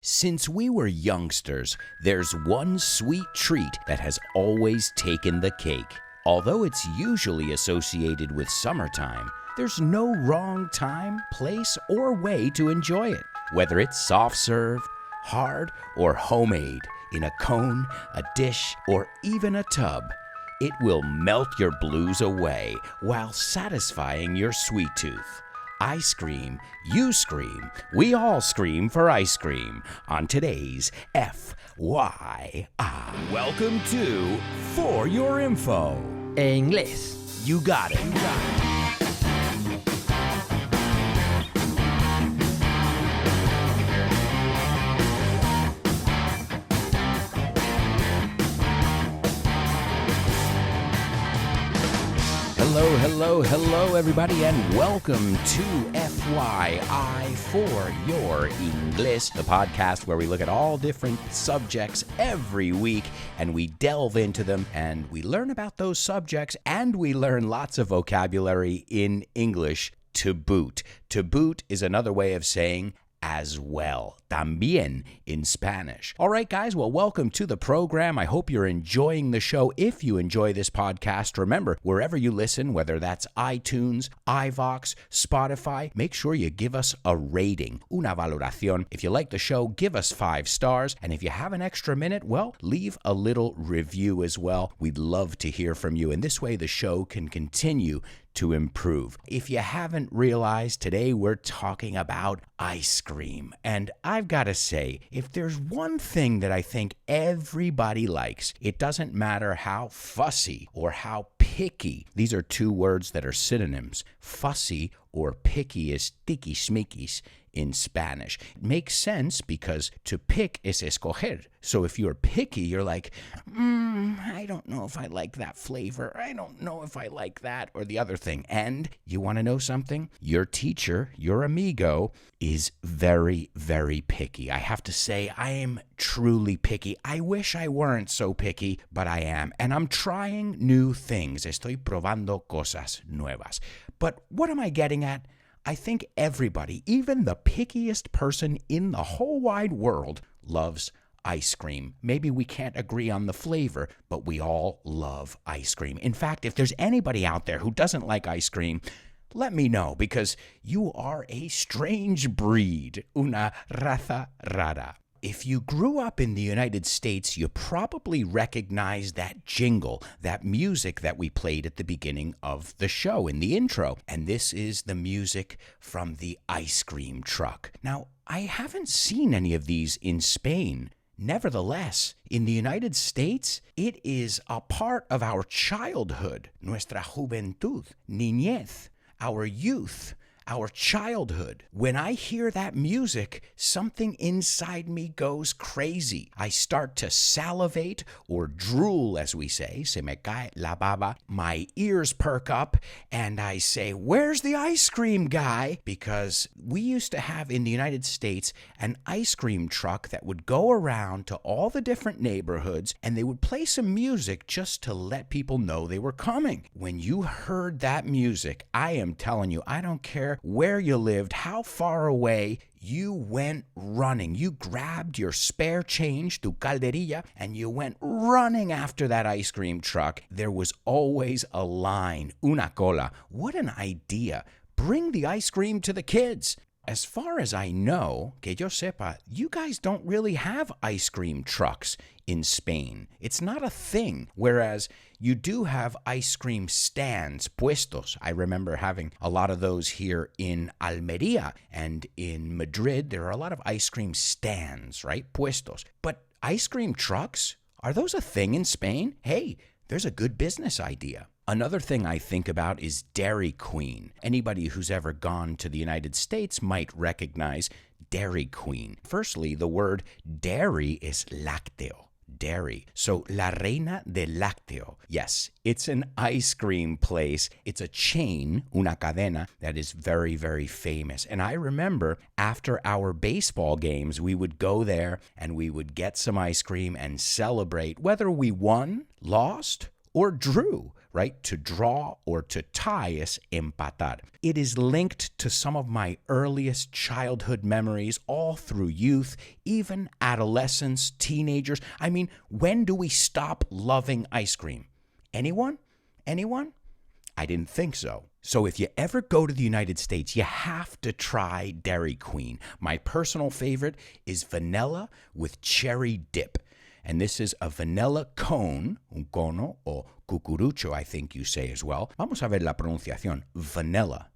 Since we were youngsters, there's one sweet treat that has always taken the cake. Although it's usually associated with summertime, there's no wrong time, place, or way to enjoy it. Whether it's soft serve, hard, or homemade, in a cone, a dish, or even a tub, it will melt your blues away while satisfying your sweet tooth. I scream, you scream, we all scream for ice cream on today's FYI. Welcome to For Your Info. En inglés. You got it. Hello, everybody, and welcome to FYI For Your English, the podcast where we look at all different subjects every week, and we delve into them, and we learn about those subjects, and we learn lots of vocabulary in English to boot. To boot is another way of saying as well, también in Spanish. All right, guys, well, welcome to the program. I hope you're enjoying the show. If you enjoy this podcast, remember, wherever you listen, whether that's iTunes, iVox, Spotify, make sure you give us a rating, una valoración. If you like the show, give us 5 stars. And if you have an extra minute, well, leave a little review as well. We'd love to hear from you. And this way, the show can continue to improve. If you haven't realized, today we're talking about ice cream. And I've got to say, if there's one thing that I think everybody likes, it doesn't matter how fussy or how picky. These are 2 words that are synonyms. Fussy or picky is tiquismiquis in Spanish. It makes sense because to pick is escoger. So if you're picky, you're like, I don't know if I like that flavor. I don't know if I like that or the other thing. And you want to know something? Your teacher, your amigo, is very, very picky. I have to say, I am truly picky. I wish I weren't so picky, but I am. And I'm trying new things. Estoy probando cosas nuevas. But what am I getting at? I think everybody, even the pickiest person in the whole wide world, loves ice cream. Maybe we can't agree on the flavor, but we all love ice cream. In fact, if there's anybody out there who doesn't like ice cream, let me know, because you are a strange breed, una raza rara. If you grew up in the United States, you probably recognize that jingle, that music that we played at the beginning of the show in the intro. And this is the music from the ice cream truck. Now, I haven't seen any of these in Spain. Nevertheless, in the United States, it is a part of our childhood, nuestra juventud, niñez, our youth, our childhood. When I hear that music, something inside me goes crazy. I start to salivate or drool, as we say, se me cae la baba. My ears perk up and I say, "Where's the ice cream guy?" Because we used to have in the United States an ice cream truck that would go around to all the different neighborhoods and they would play some music just to let people know they were coming. When you heard that music, I am telling you, I don't care where you lived, how far away, you went running. You grabbed your spare change, tu calderilla, and you went running after that ice cream truck. There was always a line, una cola. What an idea. Bring the ice cream to the kids. As far as I know, que yo sepa, you guys don't really have ice cream trucks in Spain. It's not a thing, whereas you do have ice cream stands, puestos. I remember having a lot of those here in Almería, and in Madrid, there are a lot of ice cream stands, right? Puestos. But ice cream trucks, are those a thing in Spain? Hey, there's a good business idea. Another thing I think about is Dairy Queen. Anybody who's ever gone to the United States might recognize Dairy Queen. Firstly, the word dairy is lácteo. Dairy. So, La Reina del Lácteo. Yes, it's an ice cream place. It's a chain, una cadena, that is very, very famous. And I remember after our baseball games, we would go there and we would get some ice cream and celebrate whether we won, lost, or drew, right? To draw or to tie is empatar. It is linked to some of my earliest childhood memories all through youth, even adolescence, teenagers. I mean, when do we stop loving ice cream? Anyone? Anyone? I didn't think so. So if you ever go to the United States, you have to try Dairy Queen. My personal favorite is vanilla with cherry dip. And this is a vanilla cone, un cono, o cucurucho, I think you say as well. Vamos a ver la pronunciación. Vanilla,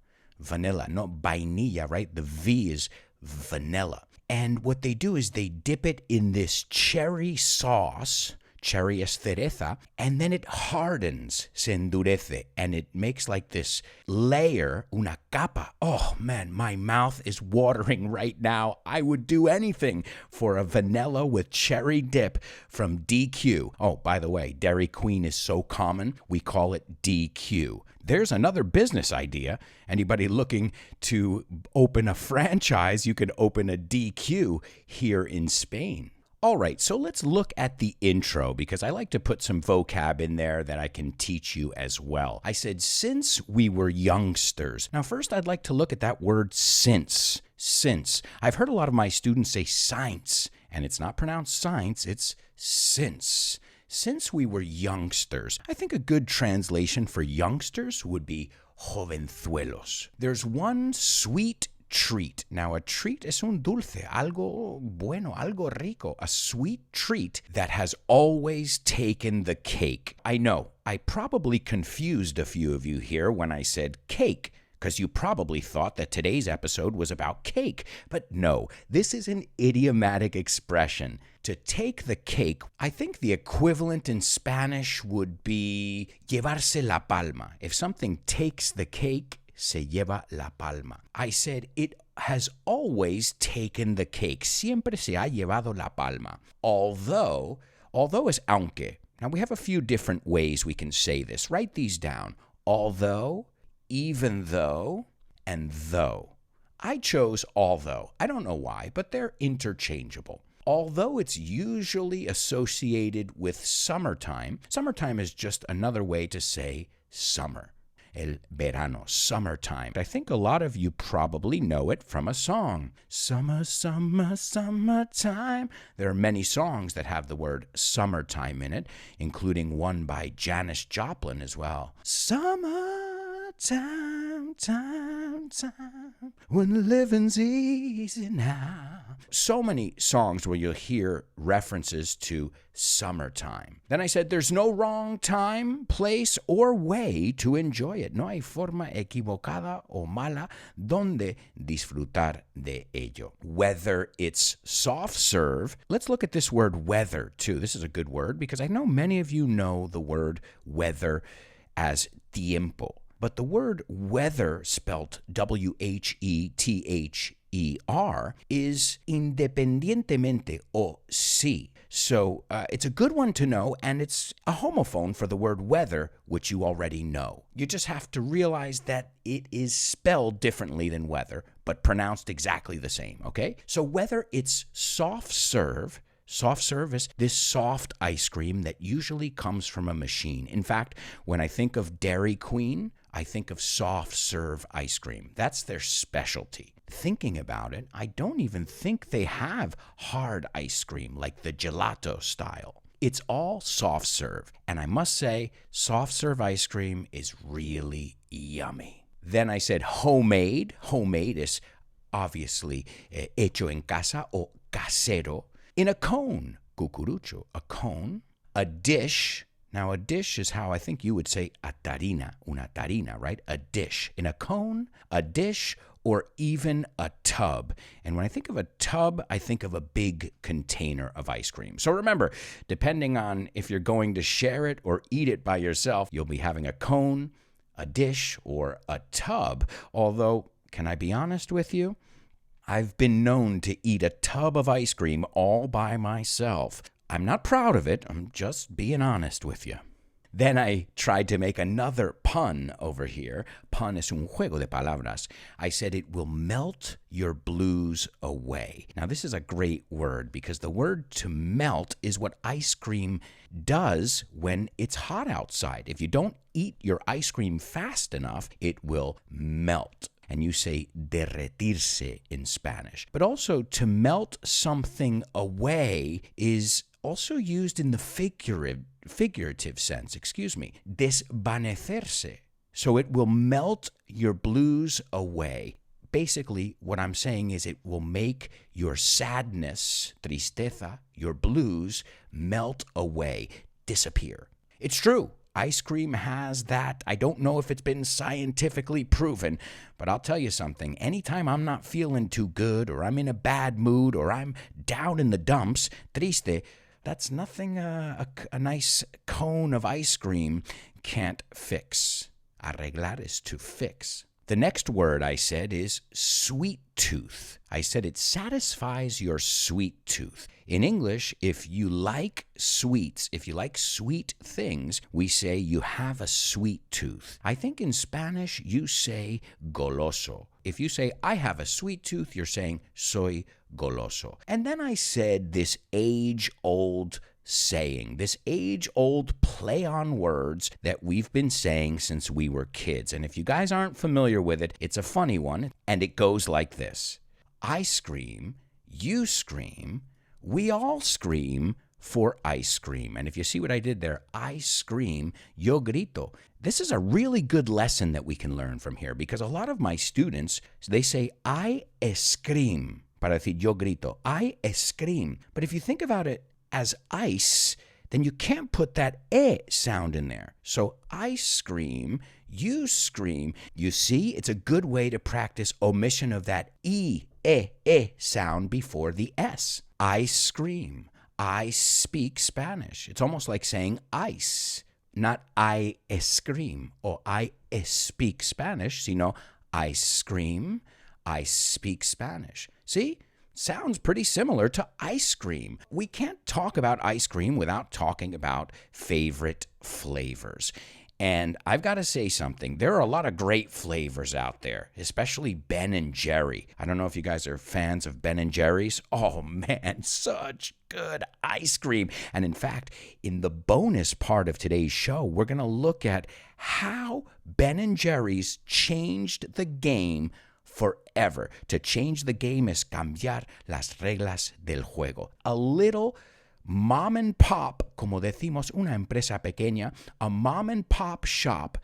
not vainilla, right? The V is vanilla. And what they do is they dip it in this cherry sauce, cherry es cereza, and then it hardens, se endurece, and it makes like this layer, una capa. Oh man, my mouth is watering right now. I would do anything for a vanilla with cherry dip from DQ. Oh, by the way, Dairy Queen is so common, we call it DQ. There's another business idea. Anybody looking to open a franchise, you could open a DQ here in Spain. All right, so let's look at the intro because I like to put some vocab in there that I can teach you as well. I said, since we were youngsters. Now, first, I'd like to look at that word since. Since. I've heard a lot of my students say science, and it's not pronounced science, it's since. Since we were youngsters. I think a good translation for youngsters would be jovenzuelos. There's one sweet treat. Now, a treat es un dulce, algo bueno, algo rico, a sweet treat that has always taken the cake. I know, I probably confused a few of you here when I said cake, because you probably thought that today's episode was about cake. But no, this is an idiomatic expression. To take the cake, I think the equivalent in Spanish would be llevarse la palma. If something takes the cake, se lleva la palma. I said it has always taken the cake. Siempre se ha llevado la palma. Although is aunque. Now we have a few different ways we can say this. Write these down. Although, even though, and though. I chose although. I don't know why, but they're interchangeable. Although it's usually associated with summertime, summertime is just another way to say summer. El verano, summertime. I think a lot of you probably know it from a song. Summer, summer, summertime. There are many songs that have the word summertime in it, including one by Janis Joplin as well. Summertime, time, when living's easy now. So many songs where you'll hear references to summertime. Then I said there's no wrong time, place, or way to enjoy it. No hay forma equivocada o mala donde disfrutar de ello. Whether it's soft serve, let's look at this word weather too. This is a good word because I know many of you know the word weather as tiempo. But the word weather, spelt W-H-E-T-H-E-R, is independientemente o sí. So it's a good one to know, and it's a homophone for the word weather, which you already know. You just have to realize that it is spelled differently than weather, but pronounced exactly the same, okay? So whether it's soft serve is this soft ice cream that usually comes from a machine. In fact, when I think of Dairy Queen, I think of soft serve ice cream. That's their specialty. Thinking about it, I don't even think they have hard ice cream like the gelato style. It's all soft serve. And I must say, soft serve ice cream is really yummy. Then I said homemade. Homemade is obviously hecho en casa o casero. In a cone, cucurucho, a cone. A dish. Now, a dish is how I think you would say a tarina, una tarina, right? A dish. In a cone, a dish, or even a tub. And when I think of a tub, I think of a big container of ice cream. So remember, depending on if you're going to share it or eat it by yourself, you'll be having a cone, a dish, or a tub. Although, can I be honest with you? I've been known to eat a tub of ice cream all by myself. I'm not proud of it. I'm just being honest with you. Then I tried to make another pun over here. Pun es un juego de palabras. I said it will melt your blues away. Now, this is a great word because the word to melt is what ice cream does when it's hot outside. If you don't eat your ice cream fast enough, it will melt. And you say derretirse in Spanish. But also, to melt something away is also used in the figurative sense, desvanecerse. So it will melt your blues away. Basically, what I'm saying is it will make your sadness, tristeza, your blues, melt away, disappear. It's true. Ice cream has that. I don't know if it's been scientifically proven, but I'll tell you something. Anytime I'm not feeling too good, or I'm in a bad mood, or I'm down in the dumps, triste, that's nothing a nice cone of ice cream can't fix. Arreglar is to fix. The next word I said is sweet tooth. I said it satisfies your sweet tooth. In English, if you like sweets, if you like sweet things, we say you have a sweet tooth. I think in Spanish, you say goloso. If you say, I have a sweet tooth, you're saying soy goloso. And then I said this age-old saying, this age-old play on words that we've been saying since we were kids. And if you guys aren't familiar with it, it's a funny one, and it goes like this. I scream, you scream, we all scream for ice cream. And if you see what I did there, I scream, yo grito. This is a really good lesson that we can learn from here because a lot of my students, they say, I scream, para decir yo grito, I scream. But if you think about it as ice, then you can't put that sound in there. So I scream, you scream. You see, it's a good way to practice omission of that sound before the S. I scream. I speak Spanish. It's almost like saying ice, not I scream or I speak Spanish, sino I scream, I speak Spanish. See? Sounds pretty similar to ice cream. We can't talk about ice cream without talking about favorite flavors. And I've got to say something. There are a lot of great flavors out there, especially Ben and Jerry. I don't know if you guys are fans of Ben and Jerry's. Oh man, such good ice cream. And in fact, in the bonus part of today's show, we're going to look at how Ben and Jerry's changed the game forever. To change the game es cambiar las reglas del juego. A little mom and pop, como decimos, una empresa pequeña, a mom and pop shop.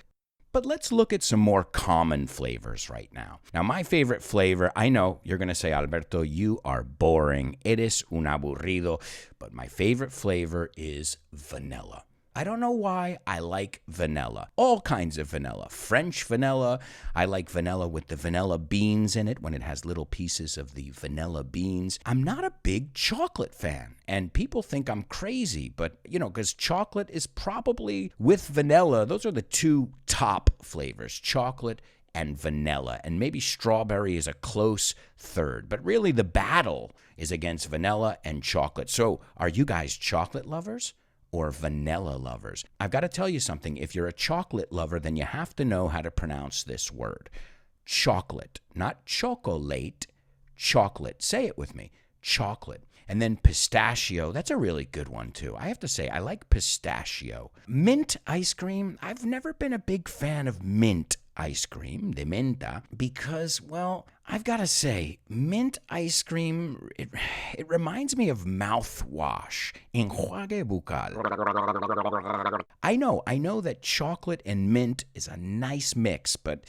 But let's look at some more common flavors right now. Now, my favorite flavor, I know you're going to say, Alberto, you are boring. Eres un aburrido. But my favorite flavor is vanilla. I don't know why I like vanilla. All kinds of vanilla. French vanilla. I like vanilla with the vanilla beans in it when it has little pieces of the vanilla beans. I'm not a big chocolate fan. And people think I'm crazy, but, because chocolate is probably with vanilla. Those are the two top flavors, chocolate and vanilla. And maybe strawberry is a close third. But really the battle is against vanilla and chocolate. So are you guys chocolate lovers or vanilla lovers? I've got to tell you something. If you're a chocolate lover, then you have to know how to pronounce this word. Chocolate, not chocolate, chocolate. Say it with me, chocolate. And then pistachio, that's a really good one too. I have to say, I like pistachio. Mint ice cream, I've never been a big fan of mint ice cream, de menta, because, well, I've got to say, mint ice cream, it reminds me of mouthwash, enjuague bucal. I know that chocolate and mint is a nice mix, but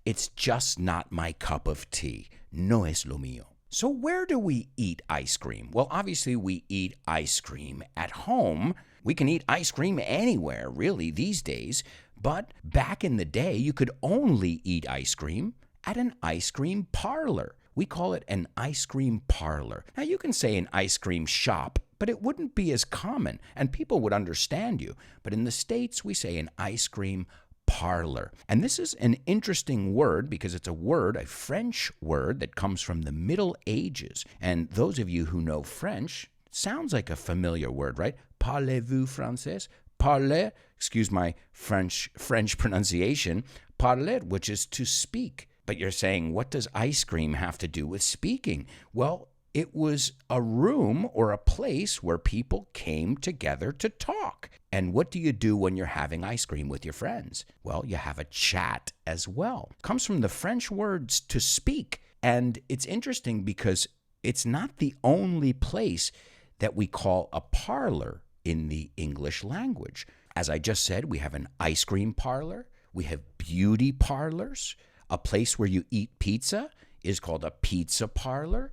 it's just not my cup of tea. No es lo mío. So where do we eat ice cream? Well, obviously we eat ice cream at home. We can eat ice cream anywhere, really, these days. But back in the day, you could only eat ice cream at an ice cream parlor. We call it an ice cream parlor. Now, you can say an ice cream shop, but it wouldn't be as common, and people would understand you. But in the States, we say an ice cream parlor. And this is an interesting word because it's a French word that comes from the Middle Ages. And those of you who know French, it sounds like a familiar word, right? Parlez-vous français? parler, excuse my French pronunciation, parler, which is to speak. But you're saying, what does ice cream have to do with speaking? Well, it was a room or a place where people came together to talk. And what do you do when you're having ice cream with your friends? Well, you have a chat as well. It comes from the French words to speak. And it's interesting because it's not the only place that we call a parlor in the English language. As I just said, we have an ice cream parlor. We have beauty parlors. A place where you eat pizza is called a pizza parlor.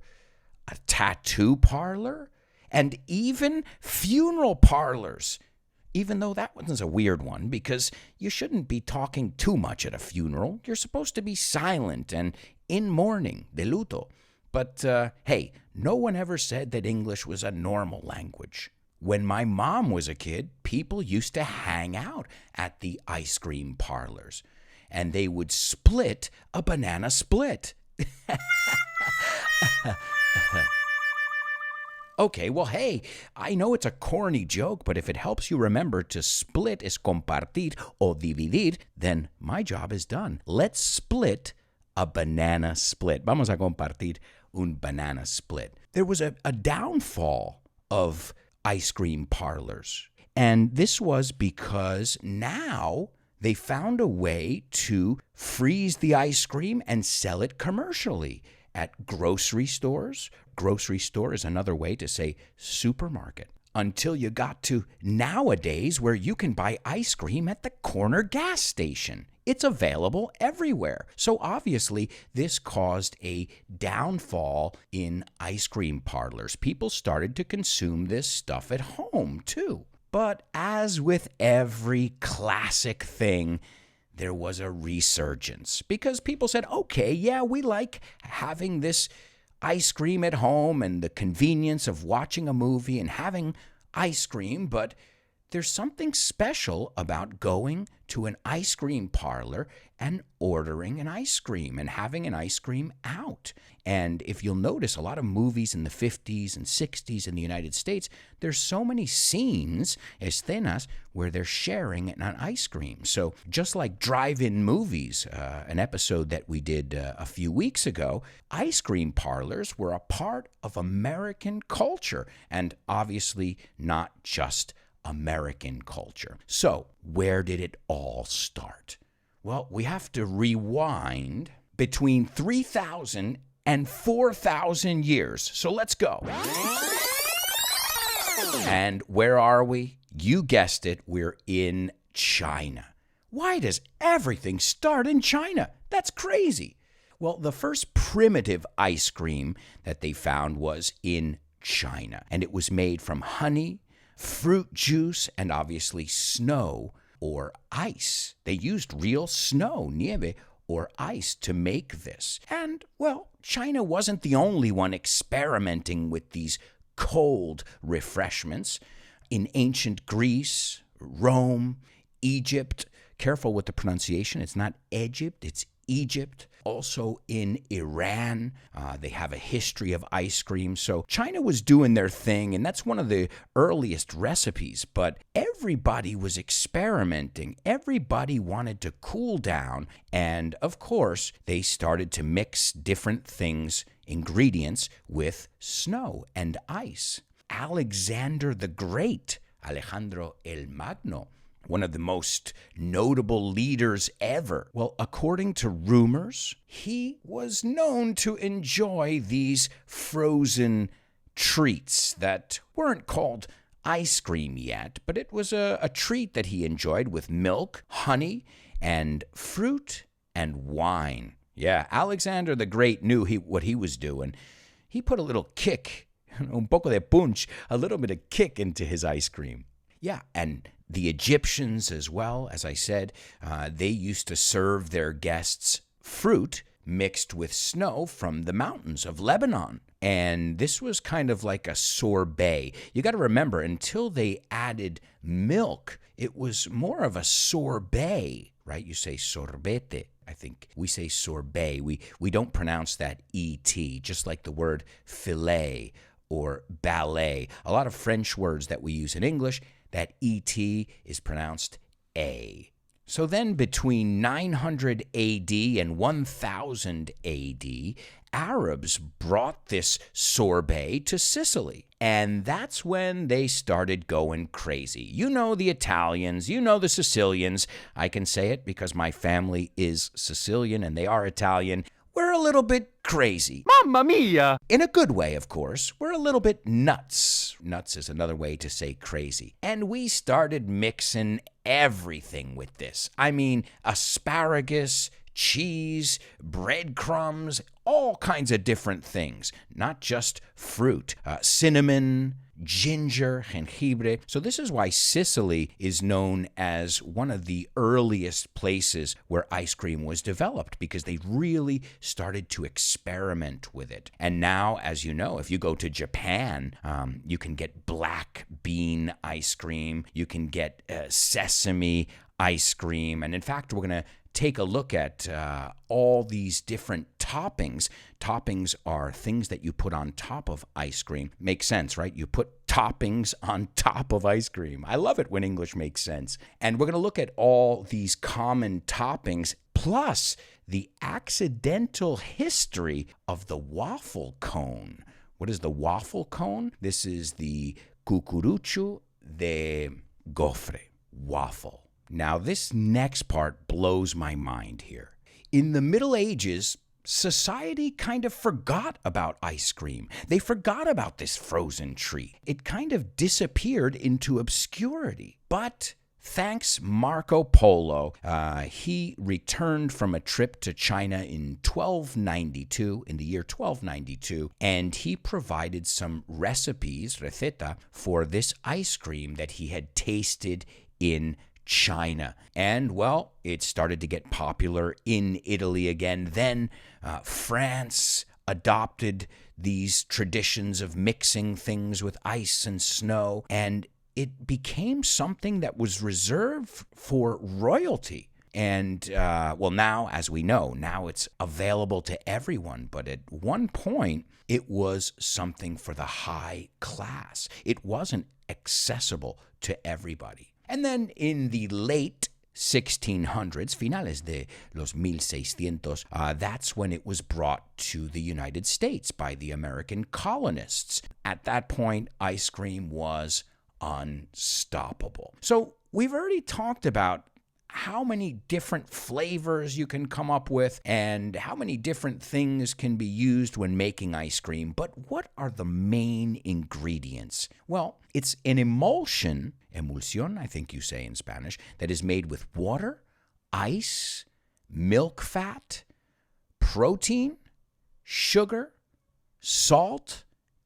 A tattoo parlor, and even funeral parlors, even though that one's a weird one because you shouldn't be talking too much at a funeral. You're supposed to be silent and in mourning, de luto. But hey, no one ever said that English was a normal language. When my mom was a kid, people used to hang out at the ice cream parlors, and they would split a banana split. Okay, well, hey, I know it's a corny joke, but if it helps you remember to split es compartir o dividir, then my job is done. Let's split a banana split. Vamos a compartir un banana split. There was a downfall of ice cream parlors, and this was because now they found a way to freeze the ice cream and sell it commercially at grocery stores. Grocery store is another way to say supermarket. Until you got to nowadays where you can buy ice cream at the corner gas station. It's available everywhere. So obviously, this caused a downfall in ice cream parlors. People started to consume this stuff at home, too. But as with every classic thing, there was a resurgence because people said, okay, yeah, we like having this ice cream at home and the convenience of watching a movie and having ice cream, but there's something special about going to an ice cream parlor and ordering an ice cream and having an ice cream out. And if you'll notice, a lot of movies in the 50s and 60s in the United States, there's so many scenes, escenas, where they're sharing an ice cream. So just like drive-in movies, an episode that we did a few weeks ago, ice cream parlors were a part of American culture, and obviously not just American culture. So where did it all start? Well, we have to rewind between 3,000 and 4,000 years. So let's go. And where are we? You guessed it, we're in China. Why does everything start in China? That's crazy. Well, the first primitive ice cream that they found was in China, and it was made from honey, fruit juice, and obviously snow or ice. They used real snow, nieve, or ice to make this. And, well, China wasn't the only one experimenting with these cold refreshments. In ancient Greece, Rome, Egypt, careful with the pronunciation, it's not Egypt, it's Egypt. Also in Iran, they have a history of ice cream. So China was doing their thing, and that's one of the earliest recipes. But everybody was experimenting. Everybody wanted to cool down. And of course, they started to mix different things, ingredients, with snow and ice. Alexander the Great, Alejandro el Magno, one of the most notable leaders ever. Well, according to rumors, he was known to enjoy these frozen treats that weren't called ice cream yet, but it was a treat that he enjoyed with milk, honey, and fruit and wine. Yeah, Alexander the Great knew what he was doing. He put a little kick, un poco de punch, a little bit of kick into his ice cream. Yeah, and the Egyptians as well, as I said, they used to serve their guests fruit mixed with snow from the mountains of Lebanon. And this was kind of like a sorbet. You got to remember, until they added milk, it was more of a sorbet, right? You say sorbete. I think we say sorbet. We don't pronounce that E-T, just like the word filet or ballet. A lot of French words that we use in English, That ET is pronounced A. So then between 900 AD and 1000 AD, Arabs brought this sorbet to Sicily. And that's when they started going crazy. You know the Italians, you know the Sicilians. I can say it because my family is Sicilian and they are Italian. We're a little bit crazy. Mamma mia! In a good way, of course. We're a little bit nuts. Nuts is another way to say crazy. And we started mixing everything with this. I mean, asparagus, cheese, breadcrumbs, all kinds of different things. Not just fruit. Cinnamon, ginger, jengibre. So this is why Sicily is known as one of the earliest places where ice cream was developed, because they really started to experiment with it. And now, as you know, if you go to Japan, you can get black bean ice cream. You can get sesame ice cream. And in fact, we're going to take a look at all these different toppings. Toppings are things that you put on top of ice cream. Makes sense, right? You put toppings on top of ice cream. I love it when English makes sense. And we're going to look at all these common toppings, plus the accidental history of the waffle cone. What is the waffle cone? This is the cucurucho de gofre, waffle. Now, this next part blows my mind here. In the Middle Ages, society kind of forgot about ice cream. They forgot about this frozen treat. It kind of disappeared into obscurity. But thanks Marco Polo, he returned from a trip to China in the year 1292, and he provided some recipes, receta, for this ice cream that he had tasted in China. And, well, it started to get popular in Italy again. Then France adopted these traditions of mixing things with ice and snow, and it became something that was reserved for royalty. And, now, as we know, now it's available to everyone. But at one point, it was something for the high class. It wasn't accessible to everybody. And then in the late 1600s, finales de los 1600, that's when it was brought to the United States by the American colonists. At that point, ice cream was unstoppable. So we've already talked about how many different flavors you can come up with and how many different things can be used when making ice cream. But what are the main ingredients? Well, it's an emulsion, I think you say in Spanish, that is made with water, ice, milk fat, protein, sugar, salt,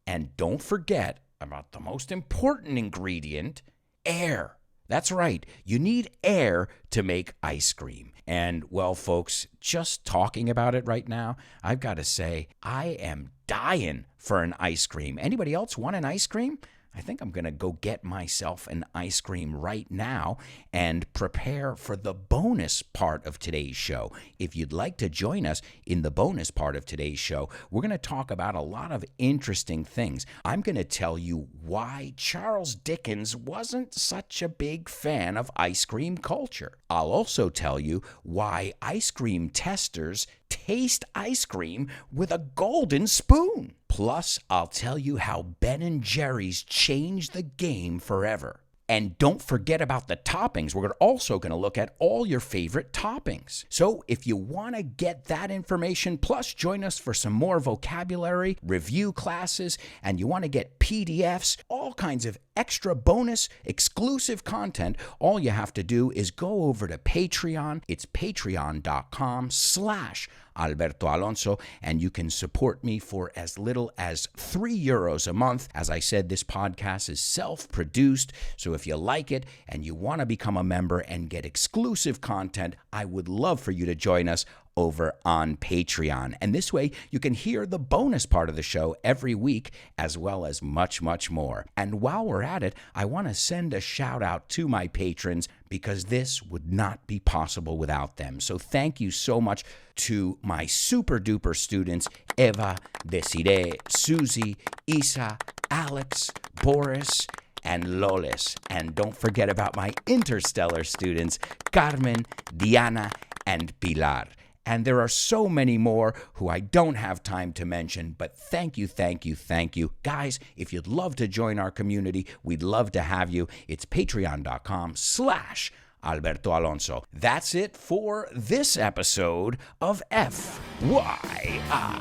and don't forget about the most important ingredient, air. That's right. You need air to make ice cream. And, well, folks, just talking about it right now, I've got to say, I am dying for an ice cream. Anybody else want an ice cream? I think I'm going to go get myself an ice cream right now and prepare for the bonus part of today's show. If you'd like to join us in the bonus part of today's show, we're going to talk about a lot of interesting things. I'm going to tell you why Charles Dickens wasn't such a big fan of ice cream culture. I'll also tell you why ice cream testers taste ice cream with a golden spoon. Plus, I'll tell you how Ben & Jerry's changed the game forever. And don't forget about the toppings. We're also going to look at all your favorite toppings. So if you want to get that information, plus join us for some more vocabulary, review classes, and you want to get PDFs, all kinds of extra bonus, exclusive content, all you have to do is go over to Patreon. It's patreon.com/Alberto Alonso, and you can support me for as little as €3 a month. As I said, this podcast is self-produced, so if you like it and you want to become a member and get exclusive content, I would love for you to join us over on Patreon. And this way, you can hear the bonus part of the show every week, as well as much, much more. And while we're at it, I want to send a shout out to my patrons, because this would not be possible without them. So thank you so much to my super duper students, Eva, Desiree, Susie, Isa, Alex, Boris, and Lolis. And don't forget about my interstellar students, Carmen, Diana, and Pilar. And there are so many more who I don't have time to mention, but thank you. Guys, if you'd love to join our community, we'd love to have you. It's patreon.com/Alberto Alonso. That's it for this episode of FYI.